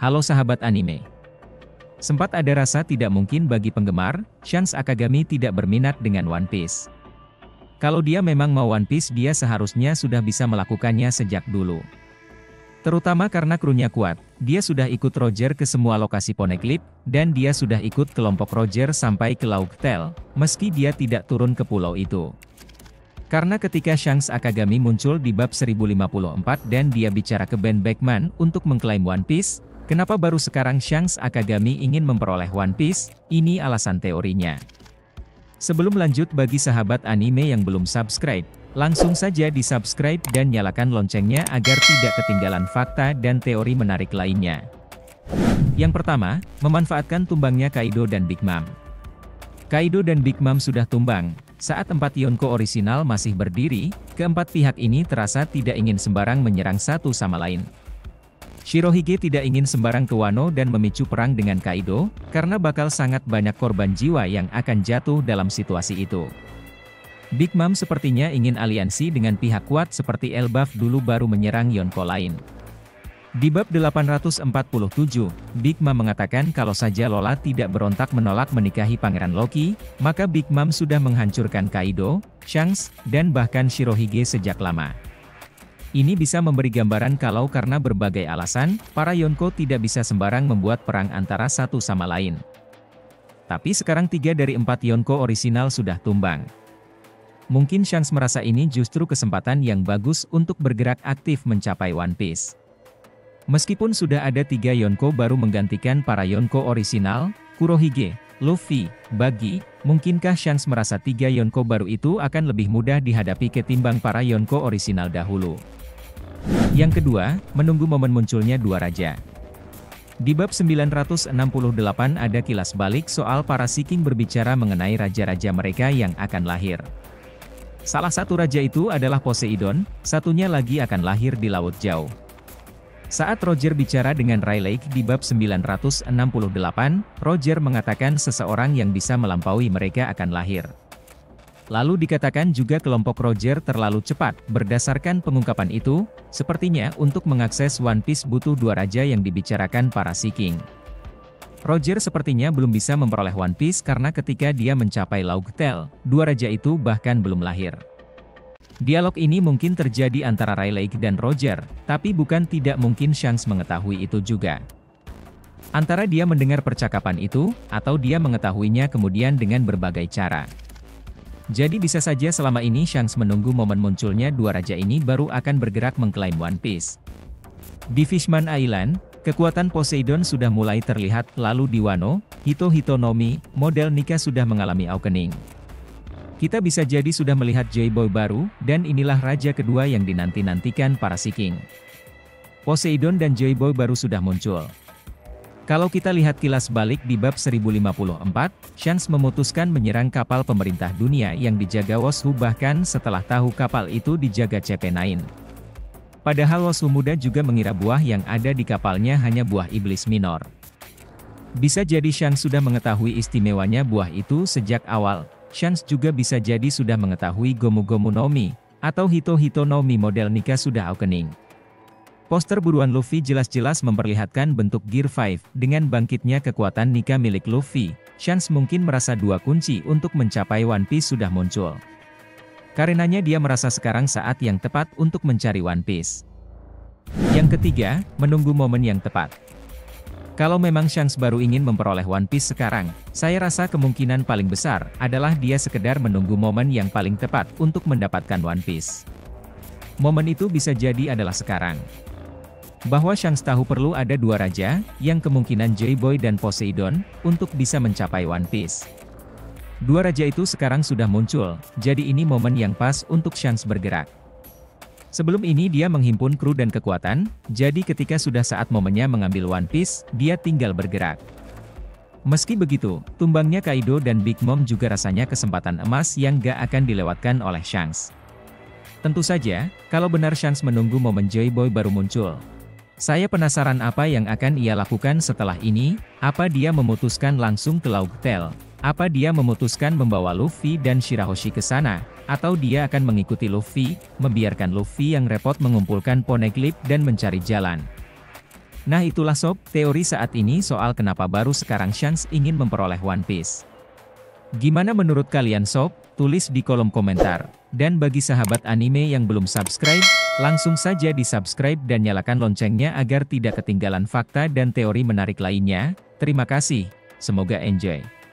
Halo sahabat anime. Sempat ada rasa tidak mungkin bagi penggemar, Shanks Akagami tidak berminat dengan One Piece. Kalau dia memang mau One Piece dia seharusnya sudah bisa melakukannya sejak dulu. Terutama karena krunya kuat, dia sudah ikut Roger ke semua lokasi Poneglyph, dan dia sudah ikut kelompok Roger sampai ke Laug Tale, meski dia tidak turun ke pulau itu. Karena ketika Shanks Akagami muncul di bab 1054 dan dia bicara ke Ben Beckman untuk mengklaim One Piece, kenapa baru sekarang Shanks Akagami ingin memperoleh One Piece? Ini alasan teorinya. Sebelum lanjut, bagi sahabat anime yang belum subscribe, langsung saja di-subscribe dan nyalakan loncengnya agar tidak ketinggalan fakta dan teori menarik lainnya. Yang pertama, memanfaatkan tumbangnya Kaido dan Big Mom. Kaido dan Big Mom sudah tumbang. Saat 4 Yonko orisinal masih berdiri, keempat pihak ini terasa tidak ingin sembarang menyerang satu sama lain. Shirohige tidak ingin sembarang ke Wano dan memicu perang dengan Kaido, karena bakal sangat banyak korban jiwa yang akan jatuh dalam situasi itu. Big Mom sepertinya ingin aliansi dengan pihak kuat seperti Elbaf dulu baru menyerang Yonko lain. Di bab 847, Big Mom mengatakan kalau saja Lola tidak berontak menolak menikahi Pangeran Loki, maka Big Mom sudah menghancurkan Kaido, Shanks, dan bahkan Shirohige sejak lama. Ini bisa memberi gambaran kalau karena berbagai alasan, para Yonko tidak bisa sembarang membuat perang antara satu sama lain. Tapi sekarang 3 dari 4 Yonko orisinal sudah tumbang. Mungkin Shanks merasa ini justru kesempatan yang bagus untuk bergerak aktif mencapai One Piece. Meskipun sudah ada 3 Yonko baru menggantikan para Yonko orisinal, Kurohige, Luffy, Buggy, mungkinkah Shanks merasa 3 Yonko baru itu akan lebih mudah dihadapi ketimbang para Yonko orisinal dahulu? Yang kedua, menunggu momen munculnya dua raja. Di bab 968 ada kilas balik soal para Sea King berbicara mengenai raja-raja mereka yang akan lahir. Salah satu raja itu adalah Poseidon, satunya lagi akan lahir di Laut Jauh. Saat Roger bicara dengan Rayleigh di bab 968, Roger mengatakan seseorang yang bisa melampaui mereka akan lahir. Lalu dikatakan juga kelompok Roger terlalu cepat. Berdasarkan pengungkapan itu, sepertinya untuk mengakses One Piece butuh dua raja yang dibicarakan para Sea King. Roger sepertinya belum bisa memperoleh One Piece karena ketika dia mencapai Laug Tale, dua raja itu bahkan belum lahir. Dialog ini mungkin terjadi antara Rayleigh dan Roger, tapi bukan tidak mungkin Shanks mengetahui itu juga. Antara dia mendengar percakapan itu, atau dia mengetahuinya kemudian dengan berbagai cara. Jadi bisa saja selama ini Shanks menunggu momen munculnya dua raja ini baru akan bergerak mengklaim One Piece. Di Fishman Island, kekuatan Poseidon sudah mulai terlihat, lalu di Wano, Hito-Hito Nomi, model Nika sudah mengalami awakening. Kita bisa jadi sudah melihat J-Boy baru, dan inilah raja kedua yang dinanti-nantikan para Sea King. Poseidon dan J-Boy baru sudah muncul. Kalau kita lihat kilas balik di bab 1054, Shanks memutuskan menyerang kapal pemerintah dunia yang dijaga Washu bahkan setelah tahu kapal itu dijaga CP9. Padahal Washu muda juga mengira buah yang ada di kapalnya hanya buah iblis minor. Bisa jadi Shanks sudah mengetahui istimewanya buah itu sejak awal. Shanks juga bisa jadi sudah mengetahui Gomu-Gomu Nomi, atau Hito-Hito Nomi model Nika sudah awakening. Poster buruan Luffy jelas-jelas memperlihatkan bentuk Gear 5, dengan bangkitnya kekuatan Nika milik Luffy, Shanks mungkin merasa dua kunci untuk mencapai One Piece sudah muncul. Karenanya dia merasa sekarang saat yang tepat untuk mencari One Piece. Yang ketiga, menunggu momen yang tepat. Kalau memang Shanks baru ingin memperoleh One Piece sekarang, saya rasa kemungkinan paling besar adalah dia sekedar menunggu momen yang paling tepat untuk mendapatkan One Piece. Momen itu bisa jadi adalah sekarang. Bahwa Shanks tahu perlu ada dua raja, yang kemungkinan J-Boy dan Poseidon, untuk bisa mencapai One Piece. Dua raja itu sekarang sudah muncul, jadi ini momen yang pas untuk Shanks bergerak. Sebelum ini dia menghimpun kru dan kekuatan, jadi ketika sudah saat momennya mengambil One Piece, dia tinggal bergerak. Meski begitu, tumbangnya Kaido dan Big Mom juga rasanya kesempatan emas yang gak akan dilewatkan oleh Shanks. Tentu saja, kalau benar Shanks menunggu momen J-Boy baru muncul. Saya penasaran apa yang akan ia lakukan setelah ini, apa dia memutuskan langsung ke Laug Tale, apa dia memutuskan membawa Luffy dan Shirahoshi ke sana, atau dia akan mengikuti Luffy, membiarkan Luffy yang repot mengumpulkan Poneglyph dan mencari jalan. Nah itulah sob, teori saat ini soal kenapa baru sekarang Chance ingin memperoleh One Piece. Gimana menurut kalian sob? Tulis di kolom komentar. Dan bagi sahabat anime yang belum subscribe, langsung saja di-subscribe dan nyalakan loncengnya agar tidak ketinggalan fakta dan teori menarik lainnya. Terima kasih, semoga enjoy.